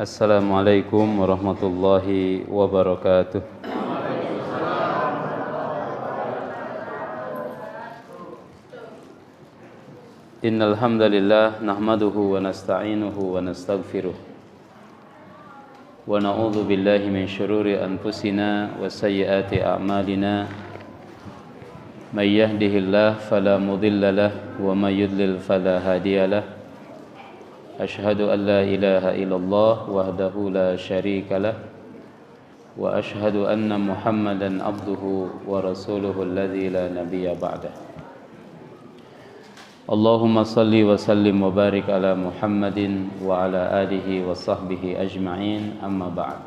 Assalamualaikum warahmatullahi wabarakatuh. Innal hamdalillah nahmaduhu wa nasta'inuhu wa nastaghfiruh wa na'udzu billahi min shururi anfusina wa sayyiati a'malina may yahdihillahu fala mudilla lahu wa may yudlil fala hadiya lahu. Ashhadu an la ilaha illallah wahdahu la syarika lah wa ashhadu anna Muhammadan abduhu wa rasuluhu alladzi la nabiyya ba'dah. Allahumma salli wa sallim wa barik ala Muhammadin wa ala alihi wa sahbihi ajma'in, amma ba'd.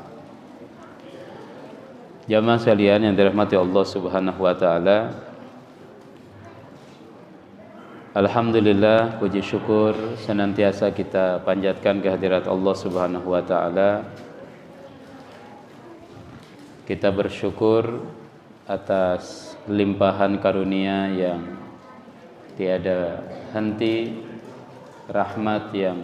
Jamaah sekalian yang dirahmati Allah Subhanahu wa taala, alhamdulillah, puji syukur senantiasa kita panjatkan kehadirat Allah Subhanahu wa taala. Kita bersyukur atas limpahan karunia yang tiada henti, rahmat yang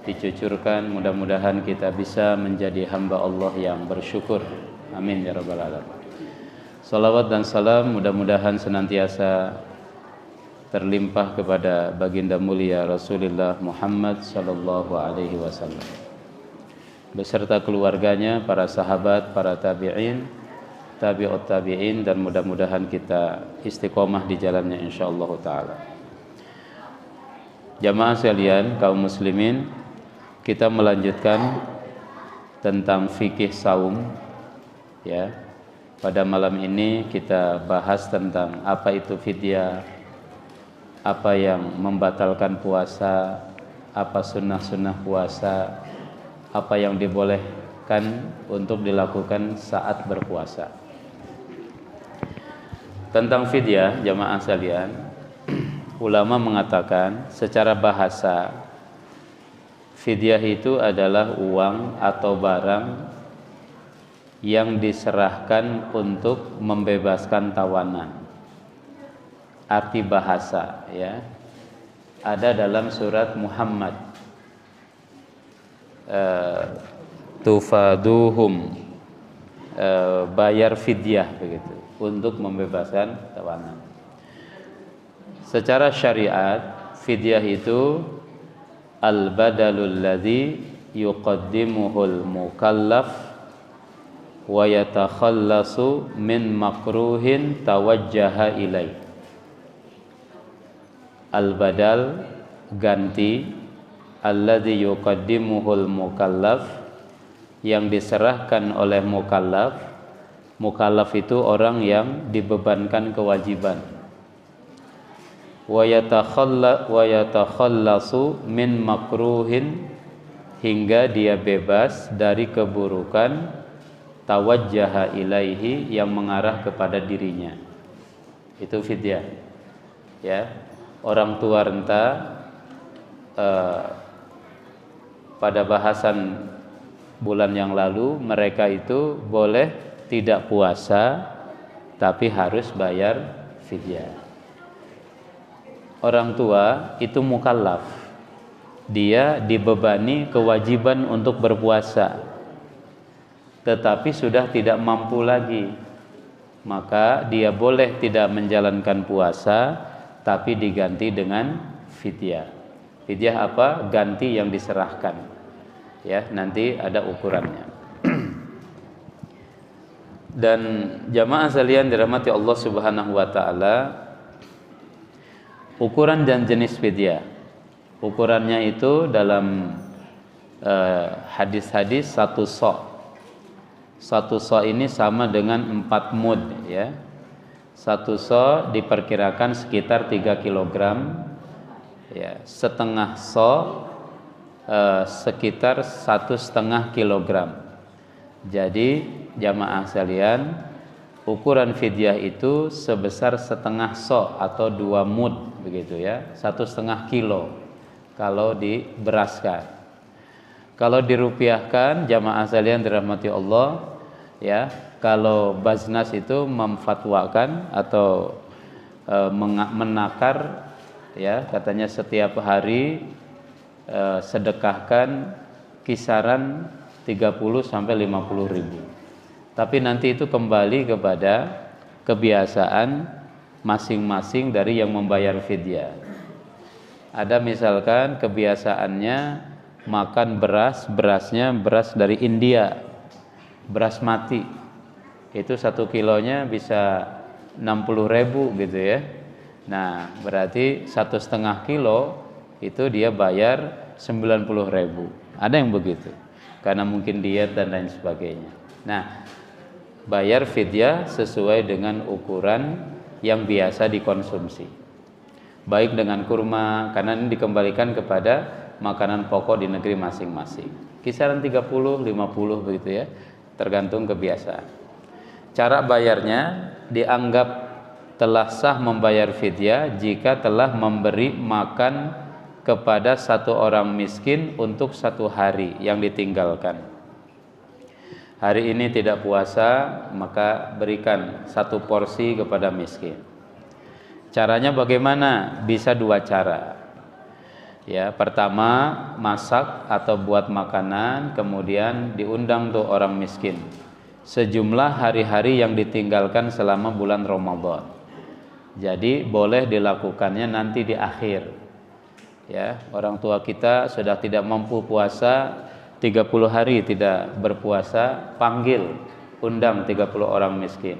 dicucurkan. Mudah-mudahan kita bisa menjadi hamba Allah yang bersyukur. Amin ya rabbal alamin. Salawat dan salam mudah-mudahan senantiasa terlimpah kepada baginda mulia Rasulullah Muhammad sallallahu alaihi wasallam beserta keluarganya, para sahabat, para tabi'in, tabi'ut tabi'in, dan mudah-mudahan kita istiqomah di jalannya insyaallah taala. Jamaah sekalian kaum muslimin, kita melanjutkan tentang fikih saum ya. Pada malam ini kita bahas tentang apa itu fidyah, apa yang membatalkan puasa, apa sunnah-sunnah puasa, apa yang dibolehkan untuk dilakukan saat berpuasa. Tentang fidyah, jamaah sekalian, ulama mengatakan secara bahasa fidyah itu adalah uang atau barang yang diserahkan untuk membebaskan tawanan. Arti bahasa ya, ada dalam surat Muhammad, tufaduhum, bayar fidyah begitu, untuk membebaskan tawanan. Secara syariat fidyah itu al-badalul ladzi yuqaddimuhul mukallaf wa yatakhallasu min makruhin tawajjaha ilaih. Al-badal, ganti, alladzi yuqaddimuhul mukallaf, yang diserahkan oleh mukallaf. Mukallaf itu orang yang dibebankan kewajiban. Wa yatakhallasu min makruhin, hingga dia bebas dari keburukan, tawajjaha ilaihi, yang mengarah kepada dirinya. Itu fidyah ya. Orang tua renta, pada bahasan bulan yang lalu, mereka itu boleh tidak puasa tapi harus bayar fidyah. Orang tua itu mukallaf, dia dibebani kewajiban untuk berpuasa tetapi sudah tidak mampu lagi, maka dia boleh tidak menjalankan puasa tapi diganti dengan fidyah. Fidyah apa? Ganti yang diserahkan ya, nanti ada ukurannya. Dan jamaah sekalian dirahmati Allah Subhanahu wa taala, ukuran dan jenis fidyah, ukurannya itu dalam hadis-hadis satu sa'. Satu sa' ini sama dengan 4 mud ya. Satu sa' diperkirakan sekitar 3 kg ya. Setengah sa' sekitar 1,5 kg. Jadi jamaah sekalian, ukuran fidyah itu sebesar setengah sa' atau 2 mud begitu ya, 1,5 kilo kalau diberaskan. Kalau dirupiahkan, jamaah sekalian dirahmati Allah ya, kalau Baznas itu memfatwakan atau menakar ya, katanya setiap hari sedekahkan kisaran 30 sampai 50 ribu. Tapi nanti itu kembali kepada kebiasaan masing-masing dari yang membayar fidyah. Ada misalkan kebiasaannya makan berasnya beras dari India, beras mati. Itu 1 kilonya bisa 60 ribu gitu ya. Nah berarti 1,5 kilo itu dia bayar 90 ribu. Ada yang begitu, karena mungkin diet dan lain sebagainya. Nah, bayar fidyah sesuai dengan ukuran yang biasa dikonsumsi. Baik dengan kurma, karena ini dikembalikan kepada makanan pokok di negeri masing-masing. Kisaran 30, 50 begitu ya, tergantung kebiasaan. Cara bayarnya dianggap telah sah membayar fidyah jika telah memberi makan kepada 1 orang miskin untuk 1 hari yang ditinggalkan. Hari ini tidak puasa, maka berikan 1 porsi kepada miskin. Caranya bagaimana? Bisa 2 cara. Ya, pertama masak atau buat makanan, kemudian diundang tuh orang miskin. Sejumlah hari-hari yang ditinggalkan selama bulan Ramadan. Jadi boleh dilakukannya nanti di akhir. Ya, orang tua kita sudah tidak mampu puasa 30 hari tidak berpuasa, panggil, undang 30 orang miskin.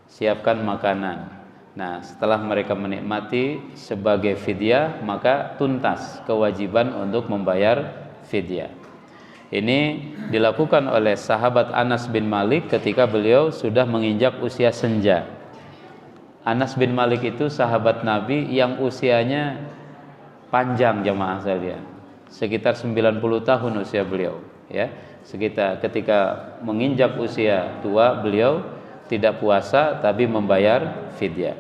Siapkan makanan. Nah, setelah mereka menikmati sebagai fidyah, maka tuntas kewajiban untuk membayar fidyah. Ini dilakukan oleh sahabat Anas bin Malik ketika beliau sudah menginjak usia senja. Anas bin Malik itu sahabat Nabi yang usianya panjang jamaah sekalian, sekitar 90 tahun usia beliau ya. Sekitar ketika menginjak usia tua beliau tidak puasa tapi membayar fidyah.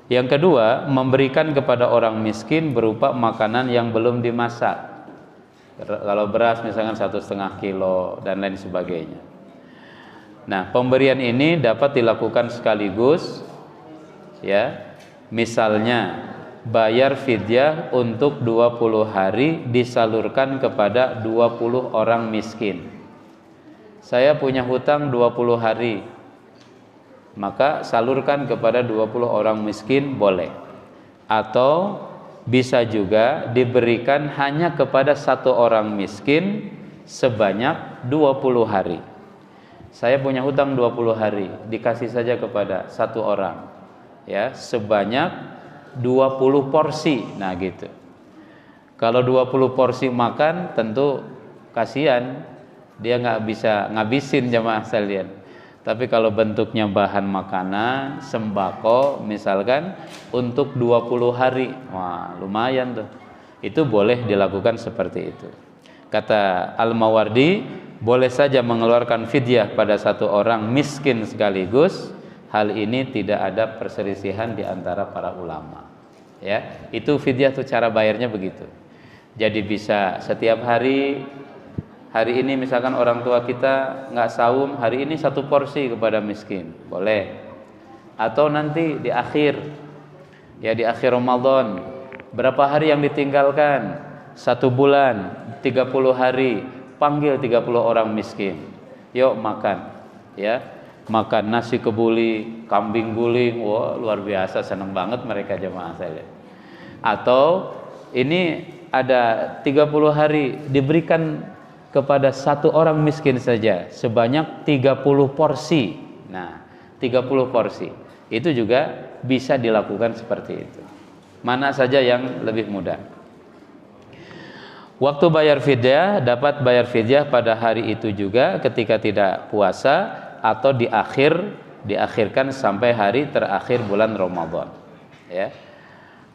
Yang kedua, memberikan kepada orang miskin berupa makanan yang belum dimasak. Kalau beras misalkan 1,5 kilo dan lain sebagainya. Nah, pemberian ini dapat dilakukan sekaligus ya. Misalnya bayar fidyah untuk 20 hari disalurkan kepada 20 orang miskin. Saya punya hutang 20 hari, maka salurkan kepada 20 orang miskin boleh. Atau bisa juga diberikan hanya kepada 1 orang miskin sebanyak 20 hari. Saya punya hutang 20 hari, dikasih saja kepada 1 orang ya, sebanyak 20 porsi. Nah gitu. Kalau 20 porsi makan tentu kasihan, dia nggak bisa ngabisin jamaah sekalian. Tapi kalau bentuknya bahan makanan, sembako misalkan untuk 20 hari, wah lumayan tuh. Itu boleh dilakukan seperti itu. Kata Al-Mawardi, boleh saja mengeluarkan fidyah pada 1 orang miskin sekaligus. Hal ini tidak ada perselisihan di antara para ulama. Ya, itu fidyah tuh cara bayarnya begitu. Jadi bisa setiap hari ini misalkan orang tua kita nggak saum, hari ini 1 porsi kepada miskin, boleh. Atau nanti di akhir, ya di akhir Ramadan, berapa hari yang ditinggalkan? 1 bulan, 30 hari, panggil 30 orang miskin. Yuk makan, ya. Makan nasi kebuli, kambing guling, wah luar biasa, senang banget mereka jemaah saya. Atau ini ada 30 hari diberikan kepada 1 orang miskin saja sebanyak 30 porsi. Nah, 30 porsi. Itu juga bisa dilakukan seperti itu. Mana saja yang lebih mudah. Waktu bayar fidyah, dapat bayar fidyah pada hari itu juga ketika tidak puasa, atau diakhirkan sampai hari terakhir bulan Ramadan ya.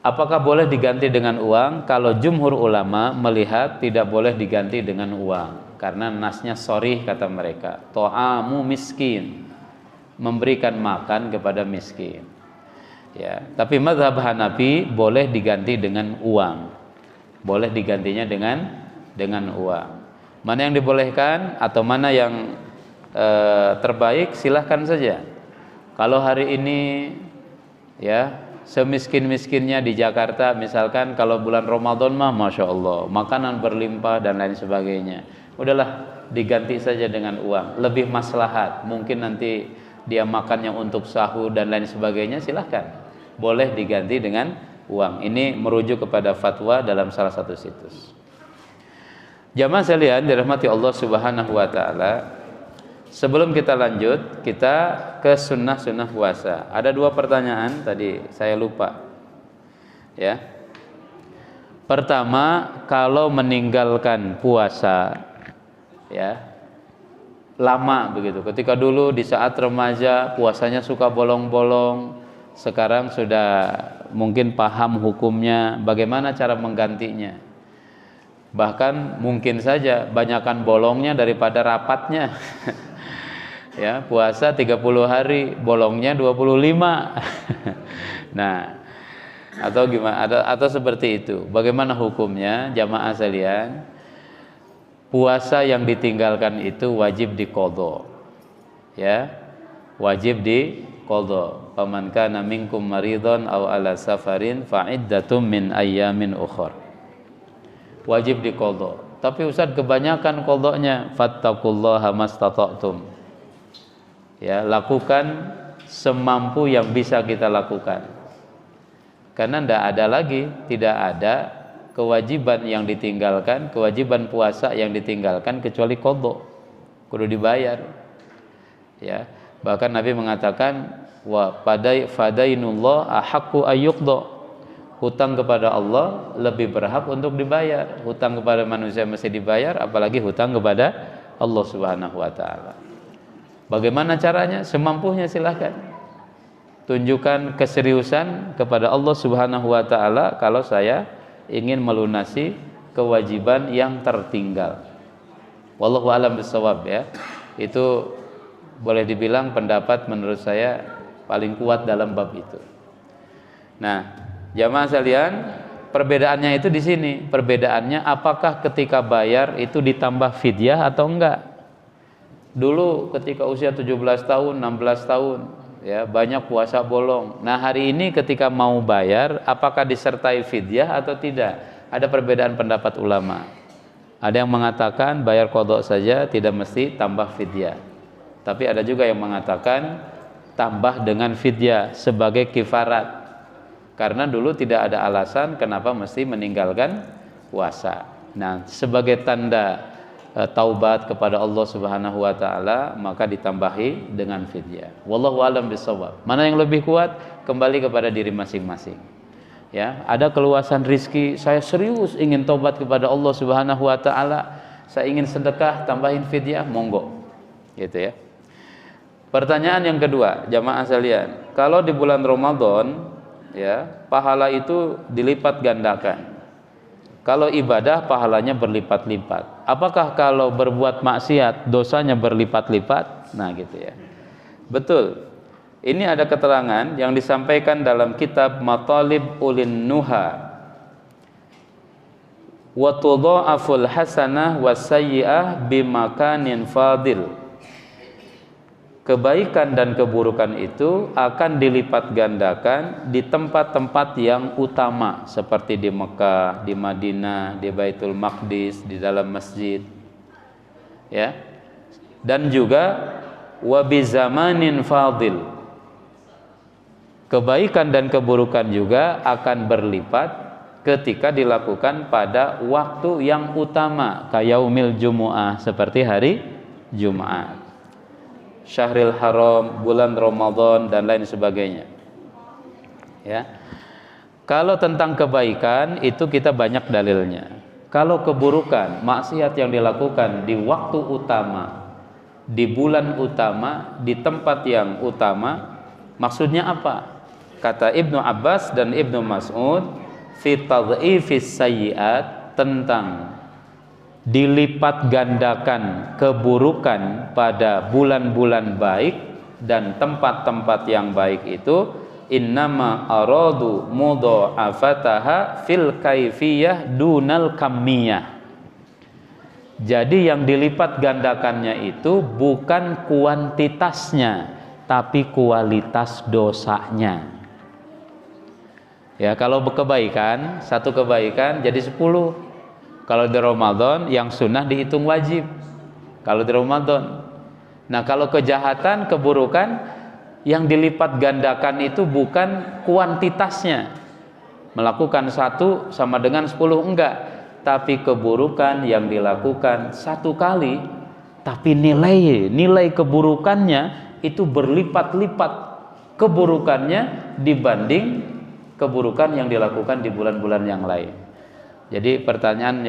Apakah boleh diganti dengan uang? Kalau jumhur ulama melihat tidak boleh diganti dengan uang, karena nasnya sharih kata mereka, ta'amu miskin, memberikan makan kepada miskin ya. Tapi mazhab Hanafi boleh diganti dengan uang, boleh digantinya dengan uang. Mana yang dibolehkan atau mana yang terbaik silahkan saja. Kalau hari ini ya semiskin-miskinnya di Jakarta misalkan, kalau bulan Ramadan mah Masya Allah makanan berlimpah dan lain sebagainya, udahlah diganti saja dengan uang, lebih maslahat. Mungkin nanti dia makannya untuk sahur dan lain sebagainya, silahkan, boleh diganti dengan uang. Ini merujuk kepada fatwa dalam salah satu situs. Jamaah sekalian dirahmati Allah Subhanahu wa taala, sebelum kita lanjut, kita ke sunnah-sunnah puasa. Ada 2 pertanyaan tadi saya lupa. Ya. Pertama, kalau meninggalkan puasa ya lama begitu. Ketika dulu di saat remaja puasanya suka bolong-bolong, sekarang sudah mungkin paham hukumnya, bagaimana cara menggantinya. Bahkan mungkin saja banyakkan bolongnya daripada rapatnya. Ya, puasa 30 hari, bolongnya 25. Nah, atau gimana? Atau seperti itu. Bagaimana hukumnya jamaah sekalian? Puasa yang ditinggalkan itu wajib diqadha. Ya. Wajib diqadha. Faman kana minkum maridhan aw ala safarin fa iddatum min ayyamin ukhra. Wajib diqadha. Tapi Ustaz kebanyakan qadhanya, fattaqullaha mastata'tum. Ya, lakukan semampu yang bisa kita lakukan. Karena tidak ada kewajiban yang ditinggalkan, kewajiban puasa yang ditinggalkan kecuali qadha, kudu dibayar. Ya, bahkan Nabi mengatakan fadainullah ahaqqu ayyuqda. Hutang kepada Allah lebih berhak untuk dibayar. Hutang kepada manusia mesti dibayar, apalagi hutang kepada Allah Subhanahu wa taala. Bagaimana caranya? Semampunya silahkan. Tunjukkan keseriusan kepada Allah Subhanahu wa taala, kalau saya ingin melunasi kewajiban yang tertinggal. Wallahu a'lam bishawab ya. Itu boleh dibilang pendapat menurut saya paling kuat dalam bab itu. Nah, jamaah sekalian, perbedaannya itu di sini. Perbedaannya apakah ketika bayar itu ditambah fidyah atau enggak? Dulu ketika usia 17 tahun, 16 tahun, ya, banyak puasa bolong. Nah, hari ini ketika mau bayar, apakah disertai fidyah atau tidak? Ada perbedaan pendapat ulama. Ada yang mengatakan bayar qadha saja, tidak mesti tambah fidyah. Tapi ada juga yang mengatakan tambah dengan fidyah sebagai kifarat. Karena dulu tidak ada alasan kenapa mesti meninggalkan puasa. Nah, sebagai tanda taubat kepada Allah Subhanahu wa taala, maka ditambahi dengan fidyah. Wallahu a'lam bishawab. Mana yang lebih kuat kembali kepada diri masing-masing. Ya, ada keluasan rizki, saya serius ingin taubat kepada Allah Subhanahu wa taala, saya ingin sedekah, tambahin fidyah, monggo. Gitu ya. Pertanyaan yang kedua, jamaah sekalian, kalau di bulan Ramadan ya, pahala itu dilipat gandakan. Kalau ibadah pahalanya berlipat-lipat. Apakah kalau berbuat maksiat dosanya berlipat-lipat? Nah, gitu ya. Betul. Ini ada keterangan yang disampaikan dalam kitab Matalib Ulin Nuha. Wa tudha'aful hasanah wasayyi'ah bimakanin fadil. Kebaikan dan keburukan itu akan dilipat gandakan di tempat-tempat yang utama, seperti di Mekah, di Madinah, di Baitul Maqdis, di dalam masjid. Ya. Dan juga wa bi zamanin fadil. Kebaikan dan keburukan juga akan berlipat ketika dilakukan pada waktu yang utama, kayaumil jumu'ah, seperti hari Jumat, Syahril Haram, bulan Ramadan dan lain sebagainya. Ya. Kalau tentang kebaikan itu kita banyak dalilnya. Kalau keburukan, maksiat yang dilakukan di waktu utama, di bulan utama, di tempat yang utama, maksudnya apa? Kata Ibnu Abbas dan Ibnu Mas'ud, fi tadhifis sayyi'at, tentang dilipat gandakan keburukan pada bulan-bulan baik dan tempat-tempat yang baik itu, innama aradu mudha'afataha fil kaifiyah dunal kamiyah. Jadi yang dilipat gandakannya itu bukan kuantitasnya, tapi kualitas dosanya. Ya, kalau kebaikan, satu kebaikan jadi 10. Kalau di Ramadan yang sunnah dihitung wajib. Kalau di Ramadan. Nah, kalau kejahatan, keburukan yang dilipat gandakan itu bukan kuantitasnya. Melakukan 1 sama dengan 10 enggak, tapi keburukan yang dilakukan 1 kali, tapi nilai keburukannya itu berlipat-lipat keburukannya dibanding keburukan yang dilakukan di bulan-bulan yang lain. Jadi pertanyaan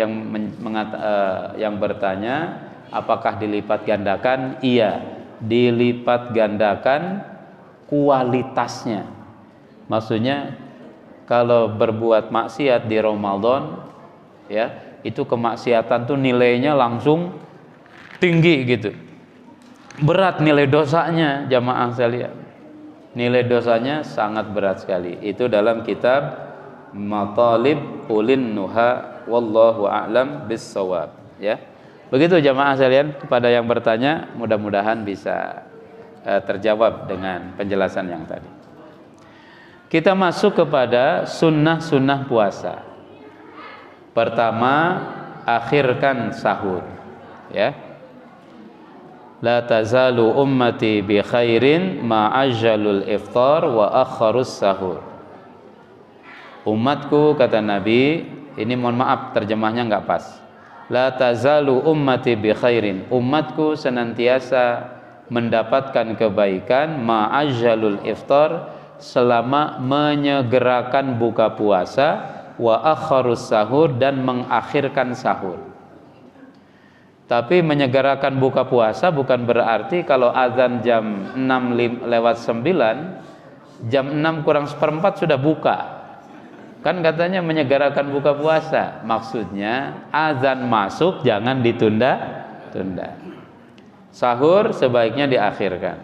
yang bertanya apakah dilipat gandakan? Iya, dilipat gandakan kualitasnya. Maksudnya kalau berbuat maksiat di Ramadan, ya, itu kemaksiatan tuh nilainya langsung tinggi gitu. Berat nilai dosanya, jamaah sekalian. Nilai dosanya sangat berat sekali. Itu dalam kitab Matalib Ulin Nuha wallahu a'lam bis-shawab, ya. Begitu jamaah sekalian, kepada yang bertanya mudah-mudahan bisa terjawab dengan penjelasan yang tadi. Kita masuk kepada sunnah-sunnah puasa. Pertama, akhirkan sahur, ya. La tazalu ummati bi khairin ma ajjalul iftar wa akharus sahur. Umatku, kata Nabi, ini mohon maaf terjemahnya enggak pas. La tazalu ummati bi khairin. Umatku senantiasa mendapatkan kebaikan ma ajjalul iftar, selama menyegerakan buka puasa, wa akharus sahur, dan mengakhirkan sahur. Tapi menyegerakan buka puasa bukan berarti kalau azan jam 6:09, jam 6 kurang seperempat sudah buka. Kan katanya menyegerakan buka puasa. Maksudnya azan masuk jangan ditunda-tunda. Sahur sebaiknya diakhirkan.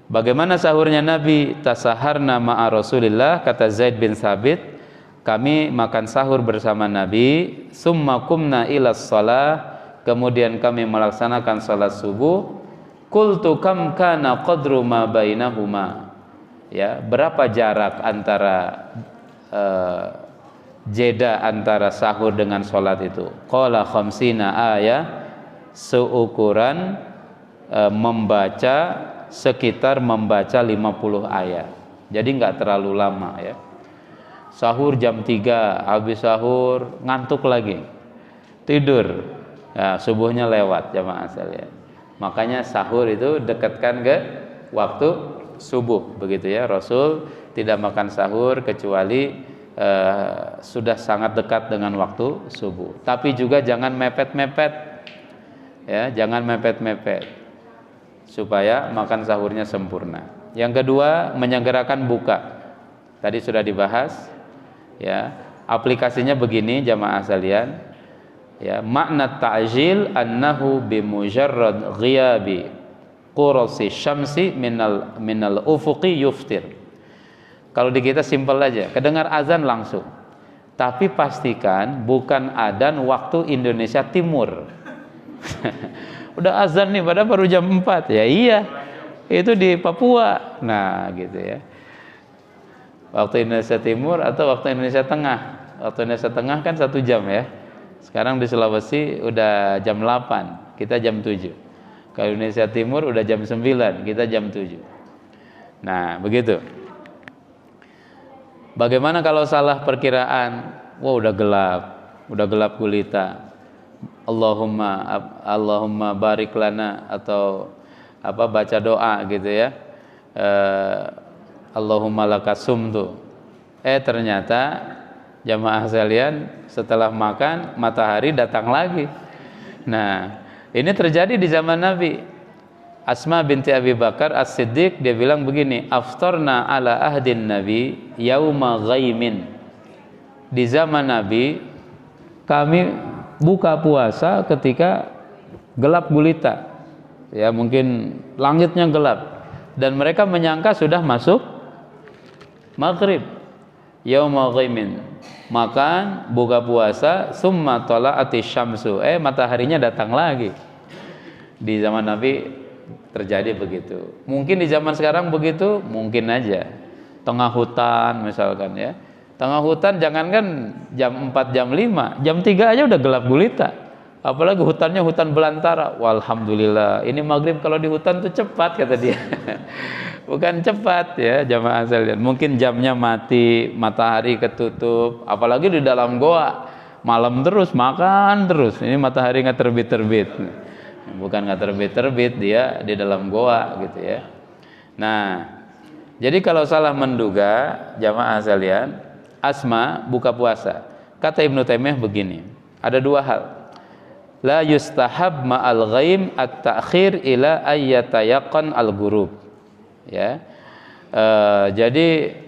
Bagaimana sahurnya Nabi? Tasaharna ma'a Rasulillah, kata Zaid bin Sabit, kami makan sahur bersama Nabi, summa kumna ilas shalah, kemudian kami melaksanakan salat subuh. Qultu kam kana qadru ma bainahuma, ya, berapa jarak antara jeda antara sahur dengan salat itu? Qala khamsina ayah, seukuran sekitar membaca 50 ayat. Jadi enggak terlalu lama, ya. Sahur jam 3, habis sahur ngantuk lagi, tidur. Nah, subuhnya lewat, jamaah sekalian. Makanya sahur itu dekatkan ke waktu subuh, begitu ya. Rasul tidak makan sahur kecuali sudah sangat dekat dengan waktu subuh. Tapi juga jangan mepet-mepet, ya, jangan mepet-mepet, supaya makan sahurnya sempurna. Yang kedua, menyegerakan buka. Tadi sudah dibahas, ya. Aplikasinya begini, jamaah sekalian. Ya, makna ta'jil annahu bimujarrad ghiyabi qurasi syamsi minal ufuqi yuftir. Kalau di kita simpel aja, kedengar azan langsung. Tapi pastikan bukan adzan waktu Indonesia Timur. Udah azan nih padahal baru jam 4. Ya iya. Itu di Papua. Nah, gitu ya. Waktu Indonesia Timur atau waktu Indonesia Tengah. Waktu Indonesia Tengah kan 1 jam, ya. Sekarang di Sulawesi udah jam 8, kita jam 7. Kalau Indonesia Timur udah jam 9, kita jam 7. Nah, begitu. Bagaimana kalau salah perkiraan? Wah, udah gelap gulita. Allahumma barik lana, atau apa, baca doa gitu ya. Allahumma lakasumtu. Ternyata jamaah sekalian, setelah makan matahari datang lagi. Nah, ini terjadi di zaman Nabi. Asma binti Abi Bakar As-Siddiq, dia bilang begini, aftarna ala ahdin Nabi yauma ghaimin. Di zaman Nabi kami buka puasa ketika gelap gulita, ya, mungkin langitnya gelap, dan mereka menyangka sudah masuk maghrib. Yauma ghaimin, makan, buka puasa, summa tala'ati syamsu, mataharinya datang lagi. Di zaman Nabi terjadi begitu. Mungkin di zaman sekarang begitu, mungkin aja. tengah hutan misalkan ya. Tengah hutan jangankan jam 4 jam 5, jam 3 aja udah gelap gulita. Apalagi hutannya hutan belantara. Walhamdulillah, ini maghrib kalau di hutan tuh cepat kata dia. Bukan cepat ya jamaah sekalian. Mungkin jamnya mati, matahari ketutup, apalagi di dalam goa. Malam terus, makan terus. Ini matahari nggak terbit-terbit. Bukan nggak terbit-terbit, dia di dalam goa gitu ya. Nah, jadi kalau salah menduga jamaah sekalian, Asma buka puasa. Kata Ibnu Taimiyah begini, ada dua hal. La yustahab ma'al ghaim at-ta'khir ila ayyatayaqan al-ghurub. Ya. Jadi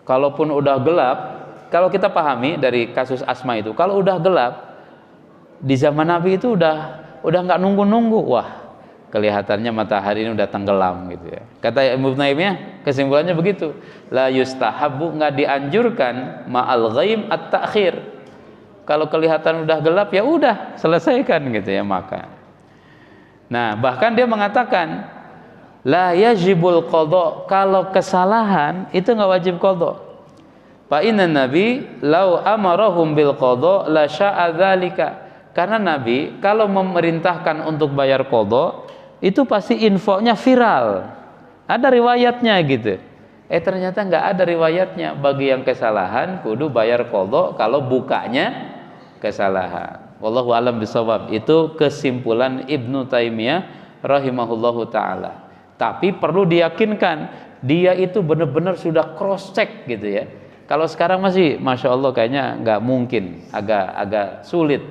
kalaupun udah gelap, kalau kita pahami dari kasus Asma itu, kalau udah gelap di zaman Nabi itu udah nggak nunggu-nunggu, wah kelihatannya matahari ini udah tenggelam gitu ya. Kata Ibnu Taimiyah, kesimpulannya begitu. La yustahabbu, nggak dianjurkan ma'al ghaim at-ta'khir. Kalau kelihatan udah gelap ya udah selesaikan gitu ya makan. Nah, bahkan dia mengatakan la yajibul qadha, kalau kesalahan itu nggak wajib qadha. Fa inna nabi law amarahum bil qadha la sya'a dzalika. Karena Nabi kalau memerintahkan untuk bayar qadha itu pasti infonya viral. Ada riwayatnya gitu. Ternyata nggak ada riwayatnya. Bagi yang kesalahan kudu bayar qadha kalau bukanya kesalahan. Wallahu a'lam bishawab. Itu kesimpulan Ibnu Taimiyah rahimahullahu taala. Tapi perlu diyakinkan dia itu benar-benar sudah cross check gitu ya. Kalau sekarang masih masya Allah kayaknya nggak mungkin, agak sulit.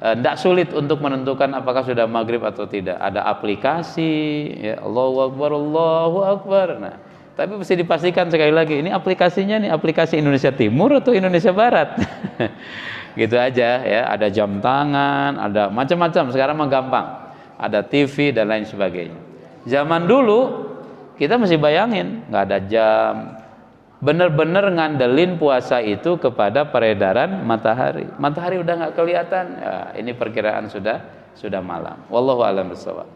Tidak sulit untuk menentukan apakah sudah maghrib atau tidak. Ada aplikasi, ya Allahu Akbar, Allahu Akbar. Nah, tapi mesti dipastikan sekali lagi, ini aplikasinya nih aplikasi Indonesia Timur atau Indonesia Barat. Gitu aja ya. Ada jam tangan, ada macam-macam. Sekarang mah gampang. Ada TV dan lain sebagainya. Zaman dulu kita mesti bayangin nggak ada jam. Benar-benar ngandelin puasa itu kepada peredaran matahari. Matahari udah nggak kelihatan, ya, ini perkiraan sudah malam. Wallahu a'lam bishawab.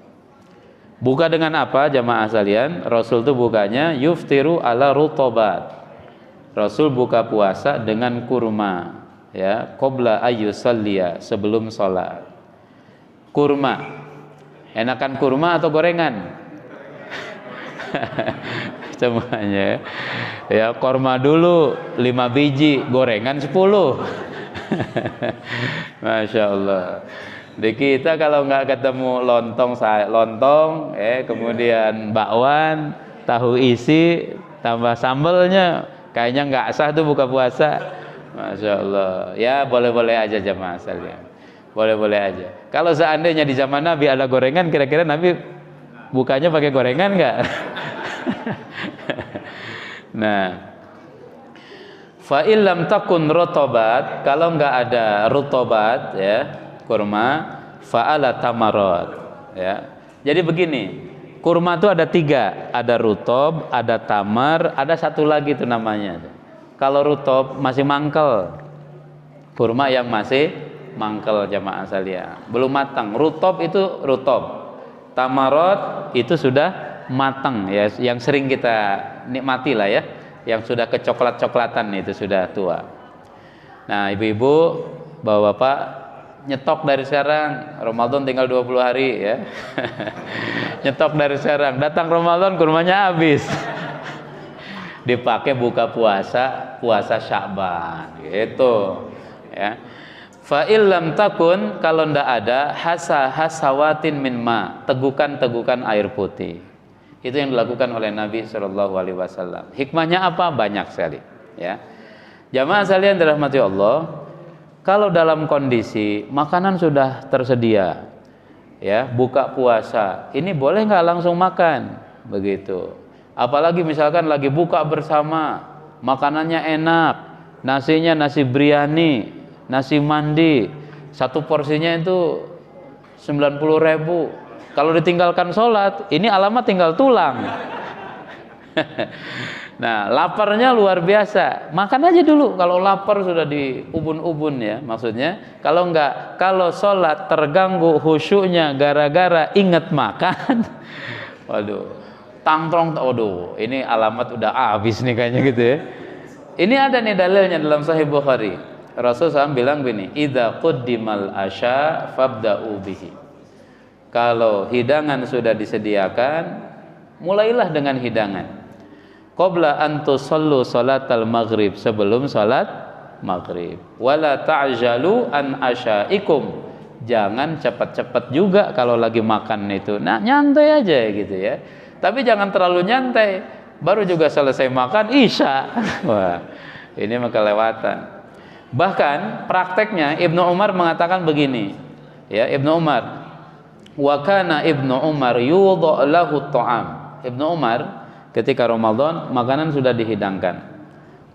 Buka dengan apa jamaah sekalian? Rasul itu bukanya yuftiru ala rutobat. Rasul buka puasa dengan kurma, ya, qabla ayyusalliya, sebelum sholat. Kurma. Enakan kurma atau gorengan? Semuanya ya, korma dulu 5 biji, gorengan 10. Masya Allah. Di kita kalau nggak ketemu lontong, kemudian bakwan, tahu isi, tambah sambelnya, kayaknya nggak sah tuh buka puasa. Masya Allah. Ya boleh-boleh aja jamaah sekalian. Boleh-boleh aja. Kalau seandainya di zaman Nabi ada gorengan, kira-kira Nabi bukanya pakai gorengan nggak? Nah, fa illam takun rotobat, kalau nggak ada rotobat ya kurma, fa'ala tamarot ya. Jadi begini, kurma itu ada 3, ada rutob, ada tamar, ada satu lagi itu namanya. Kalau rutob masih mangkel, kurma yang masih mangkel jamaah sekalian, belum matang. Rutob itu rutob, tamarot itu sudah matang ya, yang sering kita nikmati lah ya, yang sudah kecoklat-coklatan itu sudah tua. Nah, ibu-ibu, bapak-bapak, nyetok dari sekarang. Ramadan tinggal 20 hari ya. Nyetok dari sekarang, datang Ramadan kurmanya habis. Dipakai buka puasa Sya'ban gitu ya. Fa illam takun, kalau ndak ada hasawatin min ma, tegukan-tegukan air putih. Itu yang dilakukan oleh Nabi Shallallahu Alaihi Wasallam. Hikmahnya apa? Banyak sekali. Ya, jamaah sekalian dirahmati Allah. Kalau dalam kondisi makanan sudah tersedia, ya buka puasa, ini boleh nggak langsung makan? Begitu. Apalagi misalkan lagi buka bersama, makanannya enak, nasinya nasi biryani, nasi mandi, satu porsinya itu 90.000. Kalau ditinggalkan sholat, ini alamat tinggal tulang. Nah, laparnya luar biasa. Makan aja dulu. Kalau lapar sudah di ubun-ubun ya, maksudnya. Kalau enggak, kalau sholat terganggu khusyuknya gara-gara ingat makan, waduh, tangkrong, waduh, ini alamat udah habis nih kayaknya gitu ya. Ini ada nih dalilnya dalam Sahih Bukhari. Rasulullah SAW bilang begini, idza quddimal asya fabda'u bihi. Kalau hidangan sudah disediakan, mulailah dengan hidangan. Qabla an tusallu salatal maghrib, sebelum salat maghrib. Wala ta'jalu an asyaikum. Jangan cepat-cepat juga kalau lagi makan itu. Nah, nyantai aja gitu ya. Tapi jangan terlalu nyantai. Baru juga selesai makan isya. Wah, ini mah kelewatan. Bahkan prakteknya Ibnu Umar mengatakan begini. Ya, Ibnu Umar. Wa kana Ibnu Umar yudha lahu ta'am. Ibnu Umar ketika Ramadan makanan sudah dihidangkan.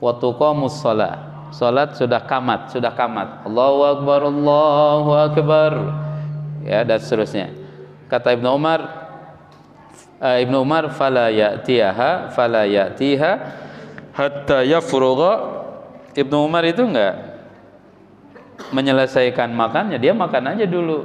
Wa tuqamus shalah. Salat sudah kamat. Allahu akbar, Allahu akbar. Ya, dan seterusnya. Kata Ibnu Umar, fala ya'tiha hatta yafrugha. Ibnu Umar itu enggak menyelesaikan makannya, dia makan aja dulu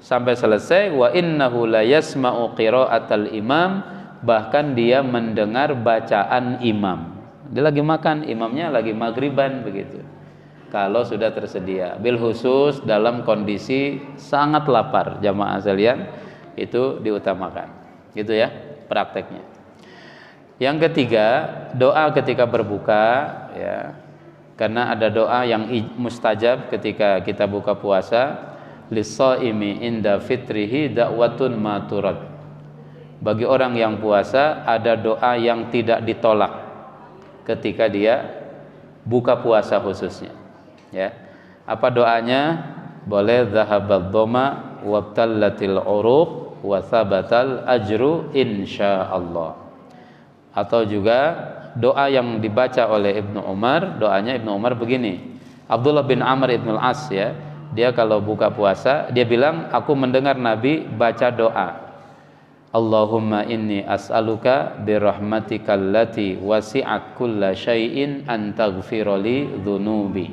sampai selesai. Wa innahu la yasma'u qira'atal imam, bahkan dia mendengar bacaan imam. Dia lagi makan, imamnya lagi maghriban begitu. Kalau sudah tersedia, bil khusus dalam kondisi sangat lapar, jamaah sekalian, itu diutamakan. Gitu ya prakteknya. Yang ketiga, doa ketika berbuka ya. Karena ada doa yang mustajab ketika kita buka puasa, lis-shaimi inda fitrihi da'watun ma turad. Bagi orang yang puasa ada doa yang tidak ditolak ketika dia buka puasa khususnya. Ya. Apa doanya? Boleh zahabad dhama wabtallatil uruq wa thabatal ajru insyaallah. Atau juga doa yang dibaca oleh Ibnu Umar, doanya Ibnu Umar begini. Abdullah bin Amr ibn al-As ya, dia kalau buka puasa dia bilang, aku mendengar Nabi baca doa, Allahumma inni as'aluka birahmatikal lati wasi'at kulla syai'in an taghfirali dhunubi.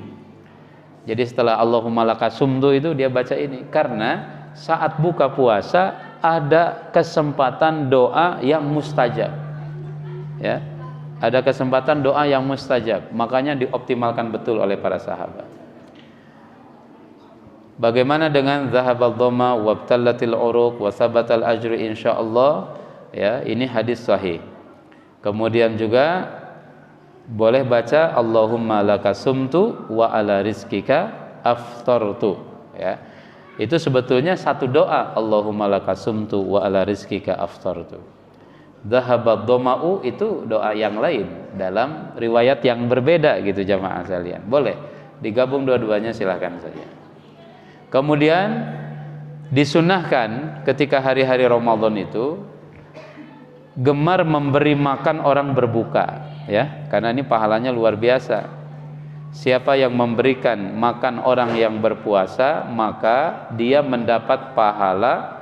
Jadi setelah Allahumma lakasumdu itu dia baca ini, karena saat buka puasa ada kesempatan doa yang mustajab. Ya. Ada kesempatan doa yang mustajab, makanya dioptimalkan betul oleh para sahabat. Bagaimana dengan zahabal dhama wabtallatil uruq wa sabatal ajru insyaallah? Ya, ini hadis sahih. Kemudian juga boleh baca Allahumma lakasumtu wa ala rizkika aftartu, ya. Itu sebetulnya satu doa, Allahumma lakasumtu wa ala rizkika aftartu. Zahabad dhama'u itu doa yang lain dalam riwayat yang berbeda gitu jamaah sekalian. Boleh digabung dua-duanya, silahkan saja. Kemudian disunahkan ketika hari-hari Ramadan itu gemar memberi makan orang berbuka, ya, karena ini pahalanya luar biasa. Siapa yang memberikan makan orang yang berpuasa, maka dia mendapat pahala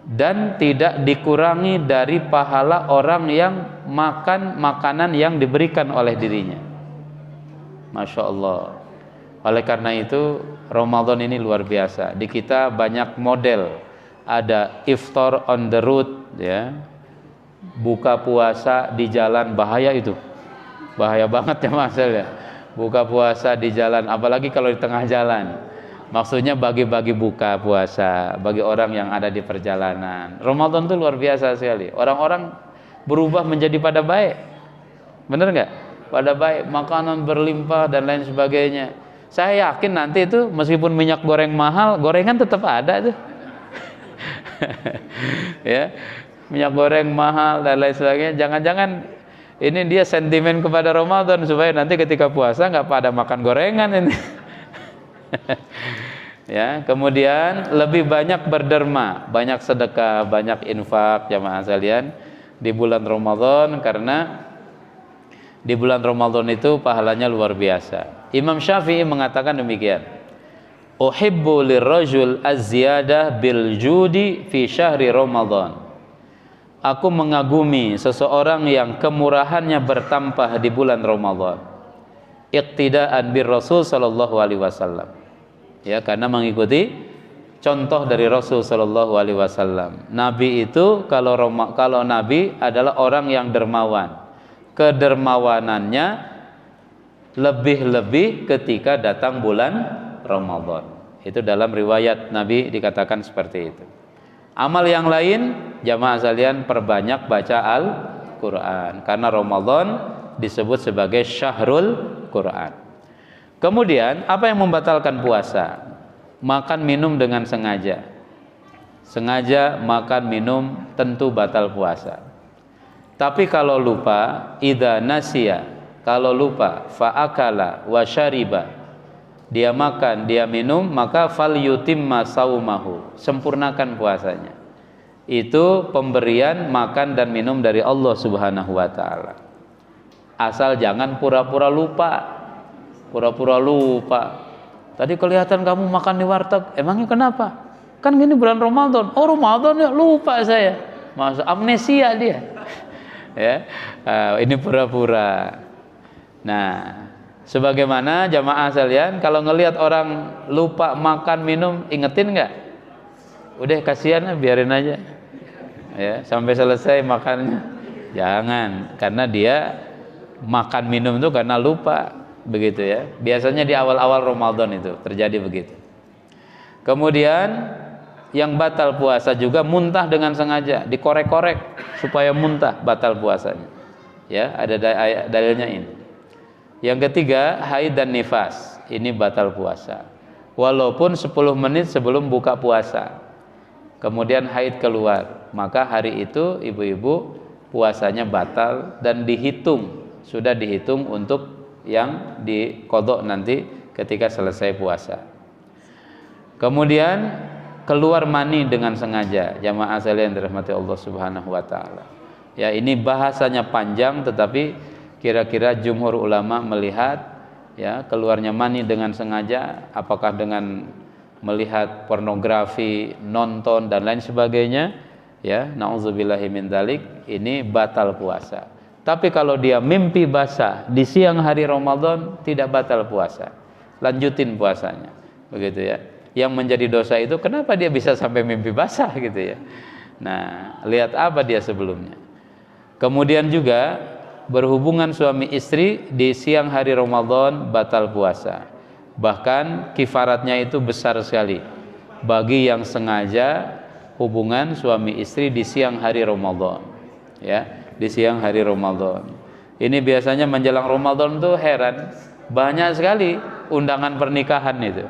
dan tidak dikurangi dari pahala orang yang makan makanan yang diberikan oleh dirinya. Masya Allah. Oleh karena itu Ramadan ini luar biasa. Di kita banyak model. Ada iftar on the road, ya. Buka puasa di jalan, bahaya itu. Bahaya banget ya Mas ya. Buka puasa di jalan, apalagi kalau di tengah jalan. Maksudnya bagi-bagi buka puasa bagi orang yang ada di perjalanan. Ramadan itu luar biasa sekali. Orang-orang berubah menjadi pada baik. Benar nggak? Pada baik, makanan berlimpah dan lain sebagainya. Saya yakin nanti itu meskipun minyak goreng mahal, gorengan tetap ada tuh. Ya, minyak goreng mahal dan lain sebagainya. Jangan-jangan ini dia sentimen kepada Ramadan supaya nanti ketika puasa nggak pada makan gorengan ini. Ya, kemudian lebih banyak berderma, banyak sedekah, banyak infak jamaah sekalian di bulan Ramadan, karena di bulan Ramadan itu pahalanya luar biasa. Imam Syafi'i mengatakan demikian. Uhibbu lirrajul az-ziyadah bil judi fi syahri Ramadan. Aku mengagumi seseorang yang kemurahannya bertambah di bulan Ramadan. Iqtidaan bir Rasul sallallahu alaihi wasallam. Ya, karena mengikuti contoh dari Rasul Shallallahu Alaihi Wasallam. Nabi itu kalau Nabi adalah orang yang dermawan. Kedermawanannya lebih-lebih ketika datang bulan Ramadan. Itu dalam riwayat Nabi dikatakan seperti itu. Amal yang lain, jamaah sekalian, perbanyak baca Al-Quran, karena Ramadan disebut sebagai syahrul Quran. Kemudian apa yang membatalkan puasa? Makan minum dengan sengaja. Sengaja makan minum tentu batal puasa. Tapi kalau lupa, idza nasiya, kalau lupa, fa'akala wa syariba, dia makan, dia minum, maka falyutimma saumahu, sempurnakan puasanya. Itu pemberian makan dan minum dari Allah Subhanahu wa taala. Asal jangan pura-pura lupa. Pura-pura lupa. Tadi kelihatan kamu makan di warteg, emangnya kenapa? Kan gini bulan Ramadan. Oh, Ramadan ya, lupa saya. Masa amnesia dia. Ya. Ini pura-pura. Nah, sebagaimana jamaah sekalian, kalau ngelihat orang lupa makan minum, ingetin nggak? Udah kasihan, biarin aja. Ya, sampai selesai makannya. Jangan, karena dia makan minum itu karena lupa, begitu ya. Biasanya di awal-awal Ramadan itu terjadi begitu. Kemudian yang batal puasa juga muntah dengan sengaja, dikorek-korek supaya muntah, batal puasanya. Ya, ada dalilnya ini. Yang ketiga, haid dan nifas, ini batal puasa. Walaupun 10 menit sebelum buka puasa. Kemudian haid keluar, maka hari itu ibu-ibu puasanya batal dan sudah dihitung untuk yang diqadha nanti ketika selesai puasa. Kemudian keluar mani dengan sengaja, jamaah sekalian dirahmati Allah Subhanahu wa taala. Ya, ini bahasanya panjang, tetapi kira-kira jumhur ulama melihat ya keluarnya mani dengan sengaja, apakah dengan melihat pornografi, nonton dan lain sebagainya, ya, nauzubillahi min dzalik, ini batal puasa. Tapi kalau dia mimpi basah di siang hari Ramadan, tidak batal puasa. Lanjutin puasanya. Begitu ya. Yang menjadi dosa itu kenapa dia bisa sampai mimpi basah gitu ya. Nah, lihat apa dia sebelumnya. Kemudian juga berhubungan suami istri di siang hari Ramadan batal puasa. Bahkan kifaratnya itu besar sekali bagi yang sengaja hubungan suami istri di siang hari Ramadan. Ya, di siang hari Ramadan. Ini biasanya menjelang Ramadan tuh heran, banyak sekali undangan pernikahan itu.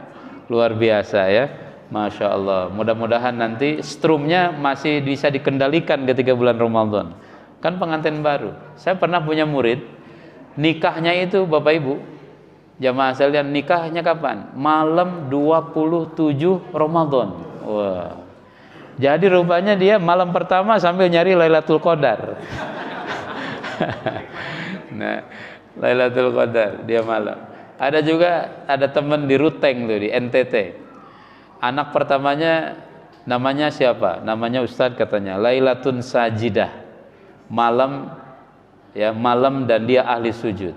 Luar biasa ya, Masya Allah. Mudah-mudahan nanti strumnya masih bisa dikendalikan ketika bulan Ramadan. Kan pengantin baru. Saya pernah punya murid, nikahnya itu Bapak Ibu, jamaah sekalian, nikahnya kapan? Malam 27 Ramadan. Wah. Jadi rupanya dia malam pertama sambil nyari Lailatul Qadar. Nah, Lailatul Qadar dia malam. Ada juga, ada teman di Ruteng tuh, di NTT. Anak pertamanya namanya siapa? Namanya Ustadz katanya, Lailatun Sajidah. Malam ya, malam dan dia ahli sujud.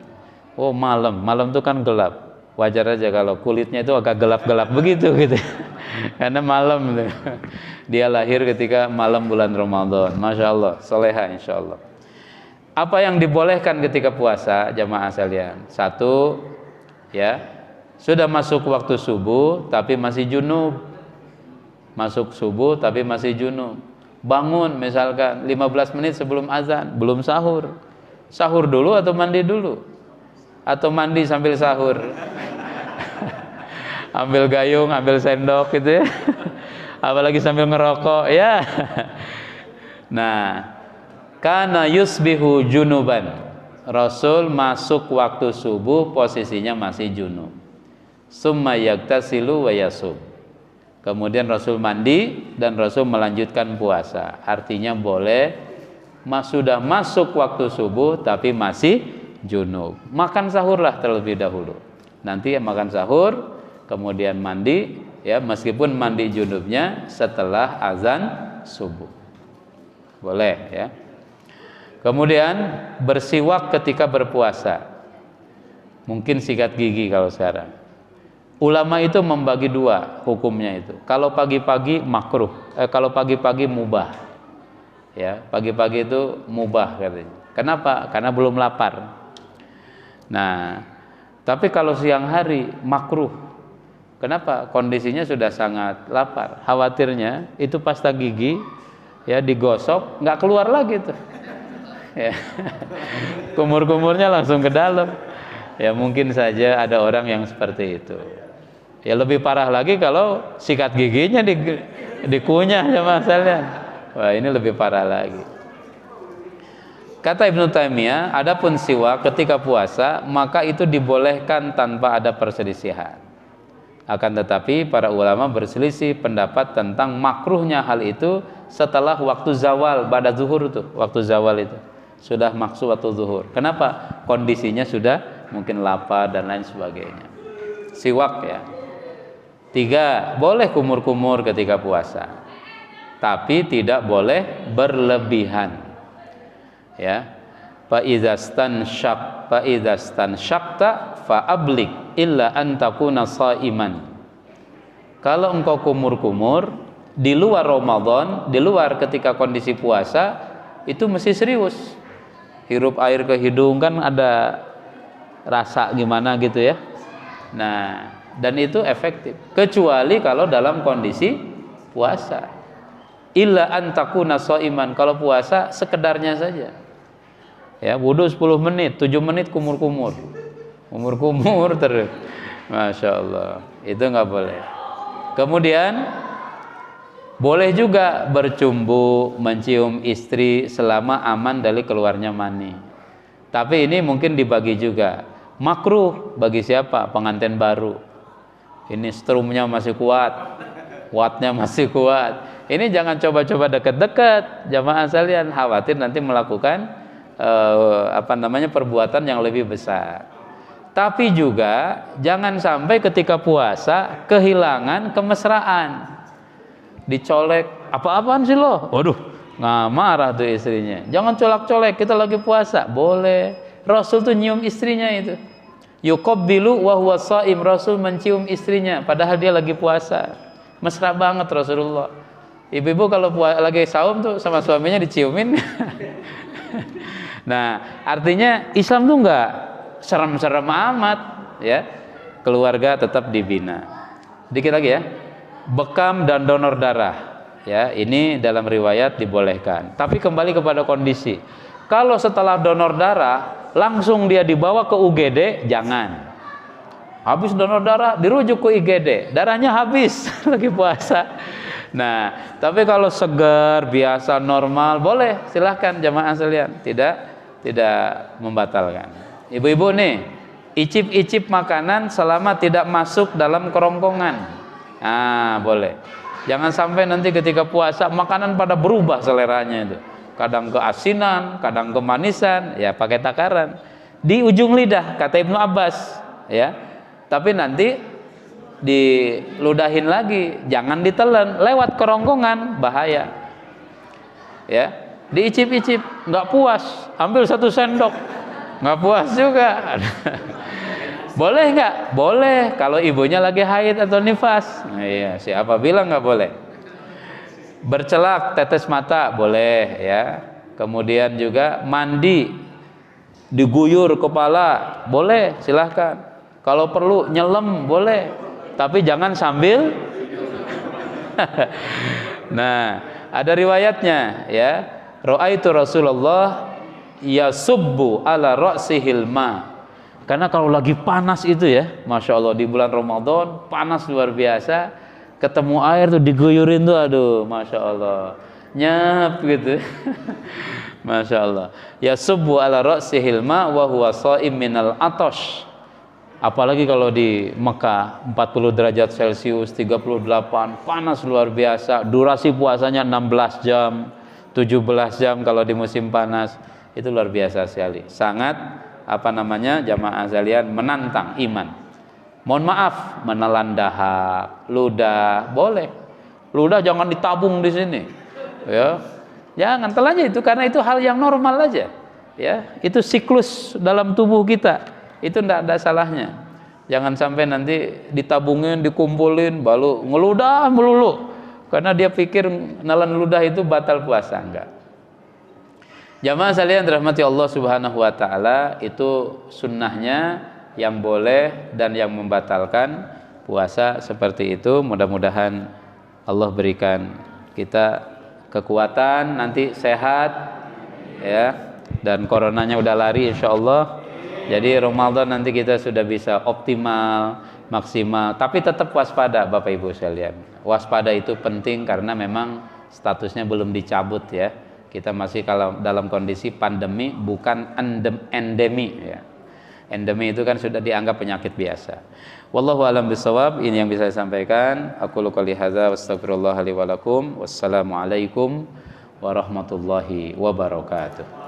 Oh, malam itu kan gelap. Wajar aja kalau kulitnya itu agak gelap-gelap begitu gitu. Karena malam itu. Dia lahir ketika malam bulan Ramadan. Masya Allah, soleha insya Allah. Apa yang dibolehkan ketika puasa, jamaah sekalian? Satu, ya, sudah masuk waktu subuh tapi masih junub. Masuk subuh tapi masih junub. Bangun misalkan 15 menit sebelum azan, belum sahur. Sahur dulu atau mandi dulu? Atau mandi sambil sahur? Ambil gayung, ambil sendok gitu ya. Apalagi sambil ngerokok ya. Nah, kana yusbihu junuban. Rasul masuk waktu subuh posisinya masih junub. Summa yaktasilu wa yasum. Kemudian Rasul mandi dan Rasul melanjutkan puasa. Artinya boleh sudah masuk waktu subuh tapi masih junub. Makan sahurlah terlebih dahulu. Nanti makan sahur, kemudian mandi, ya, meskipun mandi junubnya setelah azan subuh. Boleh ya. Kemudian bersiwak ketika berpuasa. Mungkin sikat gigi kalau sekarang. ulama itu membagi dua hukumnya itu. Kalau pagi-pagi makruh, kalau pagi-pagi mubah. Ya, pagi-pagi itu mubah katanya. Kenapa? Karena belum lapar. Nah, tapi kalau siang hari makruh. Kenapa? Kondisinya sudah sangat lapar. Khawatirnya itu pasta gigi ya digosok nggak keluar lagi tuh. Ya. Kumur-kumurnya langsung ke dalam. Ya mungkin saja ada orang yang seperti itu. Ya lebih parah lagi kalau sikat giginya dikunyah ya masalahnya. Wah, ini lebih parah lagi. Kata Ibnu Taimiyah, adapun siwak ketika puasa maka itu dibolehkan tanpa ada perselisihan. Akan tetapi para ulama berselisih pendapat tentang makruhnya hal itu setelah waktu zawal, pada zuhur tuh, waktu zawal itu sudah maksud waktu zuhur. Kenapa? Kondisinya sudah mungkin lapar dan lain sebagainya. Siwak ya. 3, boleh kumur-kumur ketika puasa. Tapi tidak boleh berlebihan. Ya, fa idzastan syaqta fa ablik illa an takuna shaiman. Kalau engkau kumur-kumur di luar Ramadan, di luar ketika kondisi puasa, itu mesti serius. Hirup air ke hidung kan ada rasa gimana gitu ya. Nah, dan itu efektif kecuali kalau dalam kondisi puasa. Illa an takuna shaiman, kalau puasa sekedarnya saja. Ya, wudu 10 menit, 7 menit kumur-kumur. Kumur-kumur terus. Masya Allah, itu nggak boleh. Kemudian boleh juga bercumbu, mencium istri selama aman dari keluarnya mani. Tapi ini mungkin dibagi juga. Makruh bagi siapa? Pengantin baru. Ini strumnya masih kuat, wattnya masih kuat. Ini jangan coba-coba dekat-dekat, jamaah sekalian, khawatir nanti melakukan perbuatan yang lebih besar. Tapi juga jangan sampai ketika puasa kehilangan kemesraan. Dicolek, apa-apaan sih lo? Waduh, nggak marah tuh istrinya. Jangan colek-colek, kita lagi puasa. Boleh. Rasul tuh nyium istrinya itu. Yuqabbilu wa huwa shaim, Rasul mencium istrinya padahal dia lagi puasa. Mesra banget Rasulullah. Ibu-ibu kalau lagi saum tuh sama suaminya diciumin. Nah, artinya Islam tuh enggak serem-serem amat ya. Keluarga tetap dibina. Dikit lagi ya. Bekam dan donor darah. Ya, ini dalam riwayat dibolehkan. Tapi kembali kepada kondisi. Kalau setelah donor darah langsung dia dibawa ke UGD, jangan. Habis donor darah dirujuk ke IGD, darahnya habis lagi puasa. Nah, tapi kalau segar, biasa, normal, boleh, silahkan jamaah sekalian, tidak membatalkan. Ibu-ibu nih, icip-icip makanan selama tidak masuk dalam kerongkongan. Nah, boleh. Jangan sampai nanti ketika puasa makanan pada berubah seleranya itu. Kadang keasinan, kadang kemanisan, ya pakai takaran. Di ujung lidah, kata Ibnu Abbas, ya. Tapi nanti diludahin lagi, jangan ditelan, lewat kerongkongan bahaya. Ya, diicip-icip, nggak puas, ambil 1 sendok, nggak puas juga. Boleh nggak? Boleh, kalau ibunya lagi haid atau nifas. Nah, iya, siapa bilang nggak boleh? Bercelak, tetes mata, boleh ya. Kemudian juga mandi, diguyur kepala, boleh, silahkan. Kalau perlu nyelam, boleh. Tapi jangan sambil. Nah, ada riwayatnya ya. Ra'aitu Rasulullah yasubbu ala ra'sihil ma. Karena kalau lagi panas itu ya, Masya Allah di bulan Ramadan panas luar biasa, ketemu air tuh diguyurin tuh, aduh Masya Allah nyap gitu. Masya Allah. Yasubbu ala ra'sihil ma wa huwa sha'im minal atash. Apalagi kalau di Mekah 40 derajat Celcius, 38, panas luar biasa. Durasi puasanya 16 jam, 17 jam kalau di musim panas. Itu luar biasa sekali. Sangat jamaah sekalian, menantang iman. Mohon maaf, menelan dahak, ludah, boleh. Ludah jangan ditabung di sini. Ya. Jangan telan aja itu, karena itu hal yang normal aja. Ya, itu siklus dalam tubuh kita. Itu tidak ada salahnya. Jangan sampai nanti ditabungin, dikumpulin, baru ngeludah melulu. Karena dia pikir nelan ludah itu batal puasa. Enggak. Jamaah sekalian dirahmati Allah Subhanahu wa taala, itu sunnahnya yang boleh dan yang membatalkan puasa seperti itu. Mudah-mudahan Allah berikan kita kekuatan, nanti sehat ya, dan coronanya udah lari insyaallah. Jadi Ramadan nanti kita sudah bisa optimal, maksimal, tapi tetap waspada Bapak Ibu sekalian. Waspada itu penting karena memang statusnya belum dicabut ya. Kita masih kalau dalam kondisi pandemi, bukan endemi ya. Endemi itu kan sudah dianggap penyakit biasa. Wallahu a'lam bishawab. Ini yang bisa saya sampaikan. Aku qouli hadza wastaghfirullah li wa lakum. Wassalamualaikum warahmatullahi wabarakatuh.